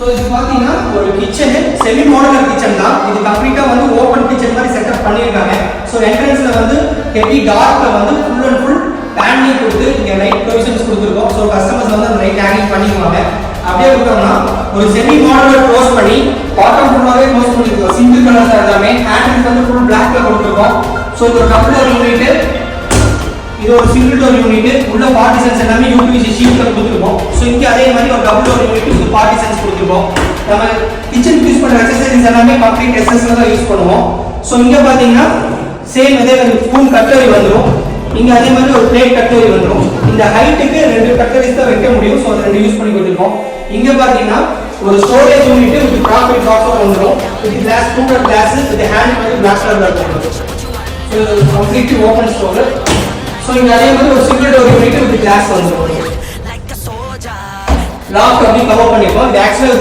So இது பார்த்தீங்கன்னா ஒரு கிச்சனு செமி மாடலர் கிச்சன் தான். இது கம்ப்ளீட்டாக வந்து ஓப்பன் கிச்சன் மாதிரி செட்டப் பண்ணியிருக்காங்க. ஸோ என்ட்ரன்ஸில் வந்து ஹெவி டார்க்கில் வந்து ஃபுல் அண்ட் ஃபுல் பேண்டிங் கொடுத்து இங்கே லைட் ப்ரொவிஷன்ஸ் கொடுத்துருக்கோம். ஸோ கஸ்டமர்ஸ் வந்து அந்த லைட் ஹேங்கிங் பண்ணிக்குவாங்க. அப்படியே கொடுத்தோம்னா ஒரு செமி மாடலர் க்ளோஸ் பண்ணி பாட்டம் ஃபுல்லாகவே க்ளோஸ் பண்ணிருக்கோம். சிங்கிள் கலர்ஸ் எல்லாமே ஹேண்டில் வந்து ஃபுல் பிளாக்ல கொடுத்துருக்கோம். ஸோ இது ஒரு டபுள் டோர் யூனிட், இது ஒரு சிங்கிள் டோர் யூனிட். உள்ள பார்ட்டிஷன்ஸ் எல்லாமே யூபிவிசி ஷீட்ல கொடுத்துருக்கோம். ஸோ இங்கே அதே மாதிரி ஒரு டபுள் டோர் யூனிட் இது பார்ட்டிஷன்ஸ் கொடுத்துருக்கோம். நம்ம கிச்சன் யூஸ் பண்ணுற அக்சசரிஸ் எல்லாமே கம்ப்ளீட் எஸ்எஸ்ல தான் யூஸ் பண்ணுவோம். ஸோ இங்கே பார்த்தீங்கன்னா சேம் அதே மாதிரி ஸ்பூன் கட்டரி வந்துடும். இங்கே அதே மாதிரி ஒரு பிளேட் கட்டரி வந்துடும். இந்த ஹைட்டுக்கு 2 கட்டரிஸ் தான் வைக்க முடியும். ஸோ அதை 2 யூஸ் பண்ணி கொடுத்துருக்கோம். இங்கே பார்த்தீங்கன்னா ஒரு ஸ்டோரேஜ் யூனிட் வித் ப்ராப்பர்ட்டி பாக்ஸோட வந்துடும். With glass student glass with hand வந்து பிளாக் கலர்ல இருக்கும். So completely open store. So இங்கே அதே மாதிரி ஒரு single door unit with glass வந்துடும். லாக் அப்படி கவர் பண்ணிப்போம். இது ஆக்சுவலாக